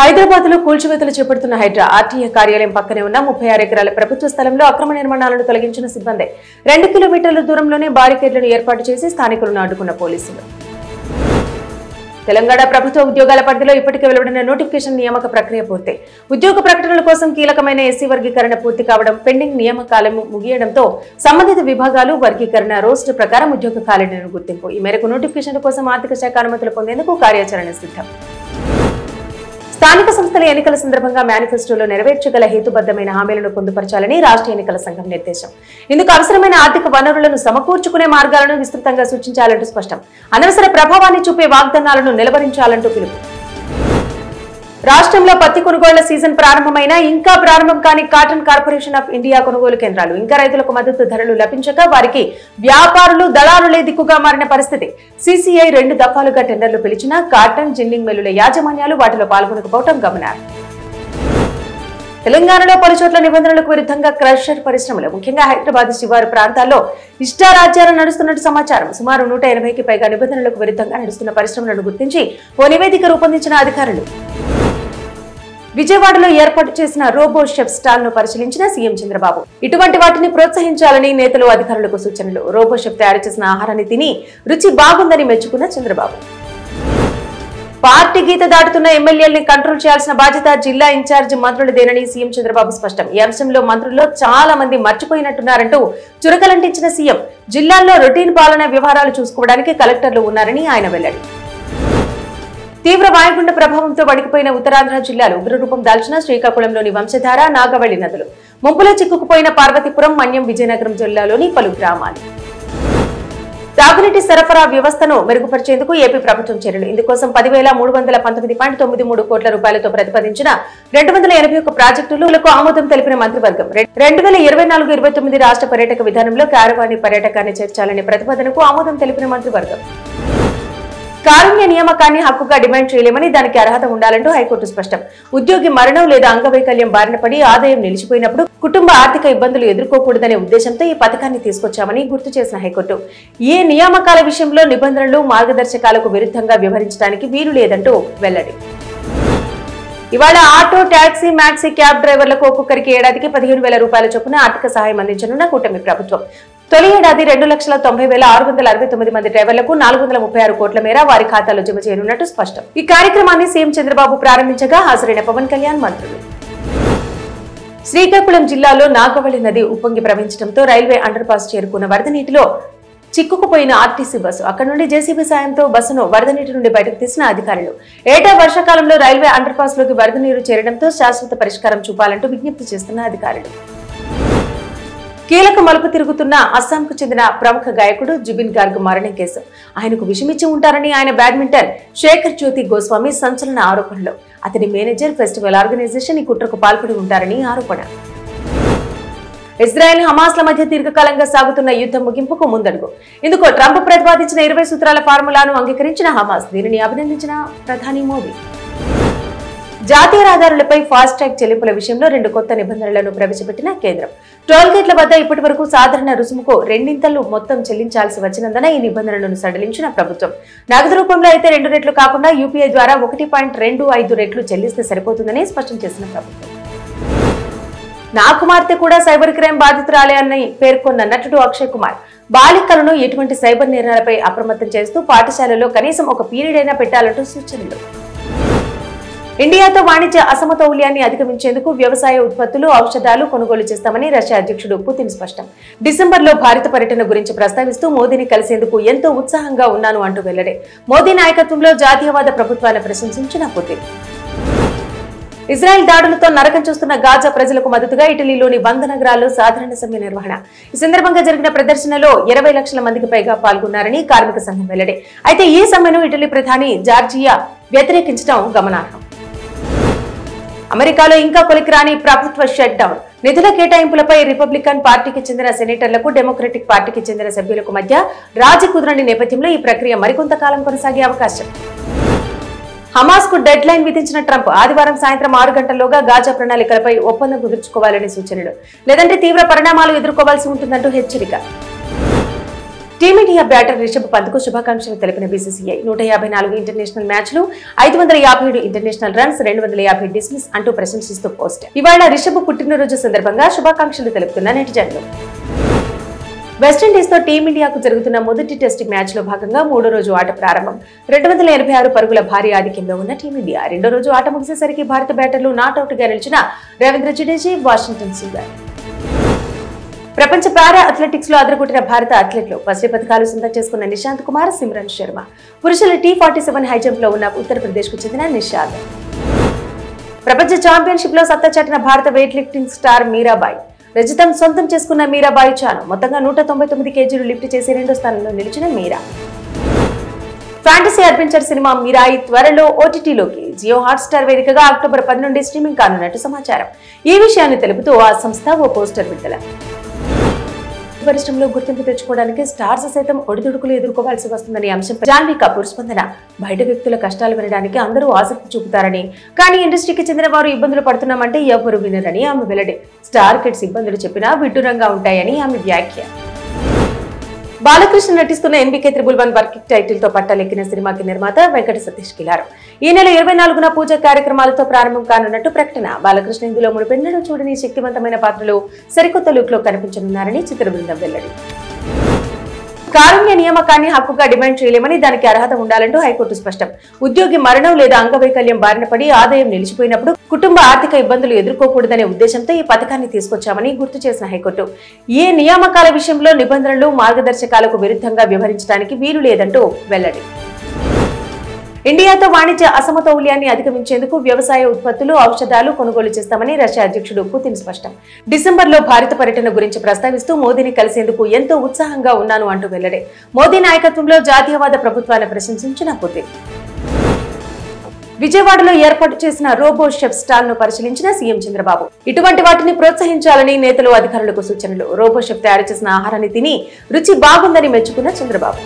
హైదరాబాద్ లో కూల్చివేతలు చేపడుతున్న హైడ్రా ఆర్టీఏ కార్యాలయం పక్కనే ఉన్న 36 ఎకరాల ప్రభుత్వ స్థలంలో అక్రమ నిర్మాణాలను తొలగించిన సిబ్బంది 2 కిలోమీటర్ల దూరంలోనే బారికేడ్లను ఏర్పాటు చేసి స్థానికులను అడ్డుకున్న పోలీసులు. తెలంగాణ ప్రభుత్వ ఉద్యోగాల పరిధిలో ఇప్పటికే వెలువడిన నోటిఫికేషన్ నియామక ప్రక్రియ పూర్తి. ఉద్యోగ ప్రకటనల కోసం కీలకమైన ఎస్సీ వర్గీకరణ పూర్తి కావడం, పెండింగ్ నియామకాలు ముగియడంతో సంబంధిత విభాగాలు వర్గీకరణ రోస్టర్ ప్రకారం ఉద్యోగ ఖాళీలను గుర్తింపు. ఈ మేరకు నోటిఫికేషన్ కోసం ఆర్థిక శాఖ అనుమతులు పొందేందుకు కార్యాచరణ సిద్ధం. స్థానిక సంస్థల ఎన్నికల సందర్భంగా మేనిఫెస్టోలో నెరవేర్చగల హేతుబద్ధమైన హామీలను పొందుపరచాలని రాష్ట్ర ఎన్నికల సంఘం నిర్దేశం. ఇందుకు అవసరమైన ఆర్థిక వనరులను సమకూర్చుకునే మార్గాలను విస్తృతంగా సూచించాలంటూ స్పష్టం. అనవసర ప్రభావాన్ని చూపే వాగ్దానాలను నిలవరించాలంటూ పిలుపు. రాష్ట్రంలో పత్తి కొనుగోళ్ల సీజన్ ప్రారంభమైన ఇంకా ప్రారంభం కాని కాటన్ కార్పొరేషన్ ఆఫ్ ఇండియా కొనుగోలు కేంద్రాలు ఇంకా రైతులకు మద్దతు ధరలు లభించక వారికి వ్యాపారులు దళారులే దిక్కుగా మారిన పరిస్థితి. సీసీఐ 2 దఫాలుగా టెండర్లు పిలిచినా కాటన్ జిన్నింగ్ మిల్లుల యాజమాన్యాలు వాటిలో పాల్గొనకపోవడం గమనార్హం. తెలంగాణలో పలుచోట్ల నిబంధనలకు విరుద్ధంగా క్రషర్ పరిశ్రమలు ముఖ్యంగా హైదరాబాద్ శివారు ప్రాంతాల్లో ఇష్టారాజ్యాలు నడుస్తున్నట్టు సమాచారం. సుమారు 180కి పైగా నిబంధనలకు విరుద్ధంగా నడుస్తున్న పరిశ్రమలను గుర్తించి ఓ నివేదిక రూపొందించిన అధికారులు. విజయవాడలో ఏర్పాటు చేసిన రోబో షెఫ్ స్టాల్ ను పరిశీలించిన సీఎం చంద్రబాబు. ఇటువంటి వాటిని ప్రోత్సహించాలని నేతలు అధికారులకు సూచనలు. రోబో షెఫ్ తయారు చేసిన ఆహారాన్ని తిని రుచి బాగుందని మెచ్చుకున్న చంద్రబాబు. పార్టీ గీత దాటుతున్న ఎమ్మెల్యేల్ని కంట్రోల్ చేయాల్సిన బాధ్యత జిల్లా ఇన్ఛార్జ్ మంత్రులదేనని సీఎం చంద్రబాబు స్పష్టం. ఈ అంశంలో మంత్రుల్లో చాలా మంది మర్చిపోయినట్టున్నారంటూ చురకలంటించిన సీఎం. జిల్లాల్లో రొటీన్ పాలన వ్యవహారాలు చూసుకోవడానికి కలెక్టర్లు ఉన్నారని ఆయన వెల్లడి. తీవ్ర వాయుగుండ ప్రభావంతో వణికిపోయిన ఉత్తరాంధ్ర జిల్లాలు ఉగ్రరూపం దాల్చిన శ్రీకాకుళంలోని వంశధార, నాగవళి నదులు. ముంపులో చిక్కుకుపోయిన పార్వతీపురం, మన్యం, విజయనగరం జిల్లాలోని పలు గ్రామాలు. తాగునీటి సరఫరా వ్యవస్థను మెరుగుపరిచేందుకు ఏపీ ప్రభుత్వం చర్యలు. ఇందుకోసం 10,319.93 కోట్ల రూపాయలతో ప్రతిపాదించిన 281 ప్రాజెక్టులకు ఆమోదం తెలిపిన మంత్రివర్గం. 2024-29 రాష్ట్ర పర్యాటక విధానంలో కారవాణి పర్యాటకాన్ని చేర్చాలనే ప్రతిపాదనకు ఆమోదం తెలిపిన మంత్రివర్గం. కారుణ్య నియామకాన్ని హక్కుగా డిమాండ్ చేయలేమని దానికి అర్హత ఉండాలంటూ హైకోర్టు స్పష్టం. ఉద్యోగి మరణం లేదా అంగవైకల్యం బారిన పడి ఆదాయం నిలిచిపోయినప్పుడు కుటుంబ ఆర్థిక ఇబ్బందులు ఎదుర్కోకూడదనే ఉద్దేశంతో ఈ పథకాన్ని తీసుకొచ్చామని గుర్తు చేసిన హైకోర్టు ఈ నియామకాల విషయంలో నిబంధనలు, మార్గదర్శకాలకు విరుద్ధంగా వ్యవహరించడానికి వీలు లేదంటూ వెల్లడి. ఇవాళ ఆటో, టాక్సీ, మ్యాక్సీ, క్యాబ్ డ్రైవర్లకు ఒక్కొక్కరికి ఏడాదికి 15,000 రూపాయల చొప్పున ఆర్థిక సహాయం అందించనున్న కూటమి ప్రభుత్వం. తొలి ఏడాది 2,90,669 మంది డ్రైవర్లకు 436 కోట్ల మేర వారి ఖాతాలో జమ చేయనున్నట్టు స్పష్టం. ఈ కార్యక్రమాన్ని సీఎం చంద్రబాబు ప్రారంభించగా హాజరైన పవన్ కళ్యాణ్, మంత్రులు. శ్రీకాకుళం జిల్లాలో నాగవళి నది ఉప్పొంగి ప్రవహించడంతో రైల్వే అండర్ పాస్ చేరుకున్న వరద నీటిలో చిక్కుకుపోయిన ఆర్టీసీ బస్సు. అక్కడి నుండి జేసీబీ సాయంతో బస్సును వరద నీటి నుండి బయటకు తీసిన అధికారులు. ఏటా వర్షాకాలంలో రైల్వే అండర్ పాస్ లోకి వరద నీరు చేరడంతో శాశ్వత పరిష్కారం చూపాలంటూ విజ్ఞప్తి చేస్తున్న అధికారులు. కీలక మలుపు తిరుగుతున్న అస్సాంకు చెందిన ప్రముఖ గాయకుడు జుబిన్ గార్గ్ మరణం కేసు. ఆయనకు విషమిచ్చి ఉంటారని ఆయన బ్యాడ్మింటన్ శేఖర్ జ్యోతి గోస్వామి సంచలన ఆరోపణలు. అతని మేనేజర్, ఫెస్టివల్ ఆర్గనైజేషన్ ఈ కుట్రకు పాల్పడి ఉంటారని ఆరోపణ. ఇజ్రాయెల్, హమాస్ల మధ్య దీర్ఘకాలంగా సాగుతున్న యుద్ధం ముగింపుకు ముందడుగు. ఇందుకు ట్రంప్ ప్రతిపాదించిన 20 సూత్రాల ఫార్ములాను అంగీకరించిన హమాస్. దీనిని అభినందించిన ప్రధాని మోదీ. జాతీయ రహదారులపై ఫాస్ట్ ట్రాక్ చెల్లింపుల విషయంలో 2 కొత్త నిబంధనలను ప్రవేశపెట్టిన కేంద్రం. టోల్ గేట్ల వద్ద ఇప్పటి వరకు సాధారణ రుసుముకు 2 మొత్తం చెల్లించాల్సి వచ్చినందున ఈ నిబంధనలను సడలించిన ప్రభుత్వం. నగదు రూపంలో అయితే 2 రెట్లు కాకుండా యూపీఐ ద్వారా 1.25 రెట్లు చెల్లిస్తే సరిపోతుందని స్పష్టం చేసిన ప్రభుత్వం. నా కుమార్తె కూడా సైబర్ క్రైమ్ బాధితురాలే అని పేర్కొన్న నటుడు అక్షయ్ కుమార్ బాలికలను ఎటువంటి సైబర్ నేరాలపై అప్రమత్తం చేస్తూ పాఠశాలలో కనీసం ఒక పీరియడ్ అయినా పెట్టాలంటూ సూచనలు. ఇండియాతో వాణిజ్య అసమతౌల్యాన్ని అధిగమించేందుకు వ్యవసాయ ఉత్పత్తులు, ఔషధాలు కొనుగోలు చేస్తామని రష్యా అధ్యక్షుడు పుతిన్ స్పష్టం. డిసెంబర్లో భారత పర్యటన గురించి ప్రస్తావిస్తూ మోదీని కలిసేందుకు ఎంతో ఉత్సాహంగా ఉన్నాను అంటూ వెల్లడి. మోదీ నాయకత్వంలో జాతీయవాద ప్రభుత్వాన్ని ప్రశంసించిన పుతిన్. ఇజ్రాయెల్ దాడులతో నరకం చూస్తున్న గాజా ప్రజలకు మద్దతుగా ఇటలీలోని 100 నగరాల్లో సాధారణ సమ్మె నిర్వహణ. ఈ సందర్భంగా జరిగిన ప్రదర్శనలో 20 లక్షల మందికి పైగా పాల్గొన్నారని కార్మిక సంఘం వెల్లడి. అయితే ఈ సమ్మెను ఇటలీ ప్రధాని జార్జియా వ్యతిరేకించడం గమనార్హం. అమెరికాలో ఇంకా కొలికిరాని ప్రభుత్వ షట్ డౌన్. నిధుల కేటాయింపులపై రిపబ్లికన్ పార్టీకి చెందిన సెనేటర్లకు, డెమోక్రటిక్ పార్టీకి చెందిన సభ్యులకు మధ్య రాజీ కుదరని నేపథ్యంలో ఈ ప్రక్రియ మరికొంతకాలం కొనసాగే అవకాశం. హమాస్ కు డెడ్ లైన్ విధించిన ట్రంప్ ఆదివారం సాయంత్రం 6 గంటల్లోగా గాజా ప్రణాళికలపై ఒప్పందం కుదుర్చుకోవాలని సూచనలు. లేదంటే తీవ్ర పరిణామాలు ఎదుర్కోవాల్సి ఉంటుందంటూ హెచ్చరిక. టీమిండియా బ్యాటర్ రిషబ్ పంత్కు శుభాకాంక్షలు తెలిపిన బీసీసీఐ 154 ఇంటర్నేషనల్ మ్యాచ్లు, 557 ఇంటర్నేషనల్ రన్స్, 250 డిస్మిస్ అంటూ ప్రశంసిస్తూ పోస్ట్. ఇవాళ రిషబ్ పుట్టినరోజు సందర్భంగా శుభాకాంక్షలు తెలుపుతున్న నెటిజన్లు. వెస్టిండీస్ తో టీమిండియాకు జరుగుతున్న మొదటి టెస్ట్ మ్యాచ్ లో భాగంగా మూడో రోజు ఆట ప్రారంభం. 286 పరుగుల భారీ ఆధిక్యంలో ఉన్న టీమిండియా రెండో రోజు ఆట ముగిసేసరికి భారత బ్యాటర్లు నాట్అవుట్ గా నిలిచిన రవీంద్ర జడేజా, వాషింగ్టన్ సుందర్. ప్రపంచ పారా అథ్లెటిక్స్ లో అదరగొట్టిన భారత అథ్లెట్లు పసిడి పథకాలు సొంతం చేసుకున్న నిశాంత్ కుమార్, సిమ్రన్ శర్మ. పురుషుల T47 హై జంప్ లో ఉన్న ఉత్తరప్రదేశ్ కు చెందిన నిషాద్. ప్రపంచ ఛాంపియన్షిప్ లో సత్తా చాటిన భారత వెయిట్ లిఫ్టింగ్ స్టార్ మీరాబాయి. రజతం సొంతం చేసుకున్న మీరాబాయి చాను మొత్తంగా 199 కేజీలు లిఫ్ట్ చేసి రెండో స్థానంలో నిలిచిన మీరా. ఫ్యాంటసీ అడ్వెంచర్ సినిమా మిరాయి త్వరలో ఓటీటీలోకి జియో హాట్స్టార్ వేదికగా అక్టోబర్ 10 నుండి స్ట్రీమింగ్ కానున్నట్టు సమాచారం. ఈ విషయాన్ని తెలుపుతూ ఆ సంస్థ ఓ పోస్టర్ విడుదల. పరిశ్రమలో గుర్తింపు తెచ్చుకోవడానికి స్టార్స్ సైతం ఒడిదుడుకులు ఎదుర్కోవాల్సి వస్తుందని అంశం జాన్వీ కపూర్ స్పందన. బయట వ్యక్తుల కష్టాలు వినడానికి అందరూ ఆసక్తి చూపుతారని, కానీ ఇండస్ట్రీకి చెందిన వారు ఇబ్బందులు పడుతున్నామంటే ఎవరు వినరని ఆమె వెల్లడి. స్టార్ కిడ్స్ ఇబ్బందులు చెప్పినా విడ్డూరంగా ఉంటాయని ఆమె వ్యాఖ్య. బాలకృష్ణ నటిస్తున్న NBK-111 వర్కింగ్ టైటిల్ తో పట్టాలెక్కిన సినిమాకి నిర్మాత వెంకట సతీష్ కిలారు. ఈ నెల 24న పూజ కార్యక్రమాలతో ప్రారంభం కానున్నట్టు ప్రకటన. బాలకృష్ణ ఇందులో మునుపెన్నడూ చూడని శక్తివంతమైన పాత్రలో సరికొత్త లుక్ లో కనిపించనున్నారని చిత్ర బృందం వెల్లడి. కారుణ్య నియామకాన్ని హక్కుగా డిమాండ్ చేయలేమని, దానికి అర్హత ఉండాలంటూ హైకోర్టు స్పష్టం. ఉద్యోగి మరణం లేదా అంగవైకల్యం బారిన పడి ఆదాయం నిలిచిపోయినప్పుడు కుటుంబ ఆర్థిక ఇబ్బందులు ఎదుర్కోకూడదనే ఉద్దేశంతో ఈ పథకాన్ని తీసుకొచ్చామని గుర్తు చేసిన హైకోర్టు, ఏ నియామకాల విషయంలో నిబంధనలు, మార్గదర్శకాలకు విరుద్ధంగా వ్యవహరించడానికి వీలు లేదంటూ వెల్లడి. ఇండియాతో వాణిజ్య అసమతౌల్యాన్ని అధిగమించేందుకు వ్యవసాయ ఉత్పత్తులు, ఔషధాలు కొనుగోలు చేస్తామని రష్యా అధ్యక్షుడు పుతిన్ స్పష్టం. డిసెంబర్లో భారత పర్యటన గురించి ప్రస్తావిస్తూ మోదీని కలిసేందుకు ఎంతో ఉత్సాహంగా ఉన్నాను అంటూ వెల్లడి. మోదీ నాయకత్వంలో జాతీయవాద ప్రభుత్వాన్ని ప్రశంసించిన పుతిన్. విజయవాడలో ఏర్పాటు చేసిన రోబో షెఫ్ స్టాల్ ను పరిశీలించిన సీఎం చంద్రబాబు. ఇటువంటి వాటిని ప్రోత్సహించాలని నేతలు, అధికారులకు సూచనలు. రోబో షెఫ్ తయారు చేసిన ఆహారాన్ని తిని రుచి బాగుందని మెచ్చుకున్న చంద్రబాబు.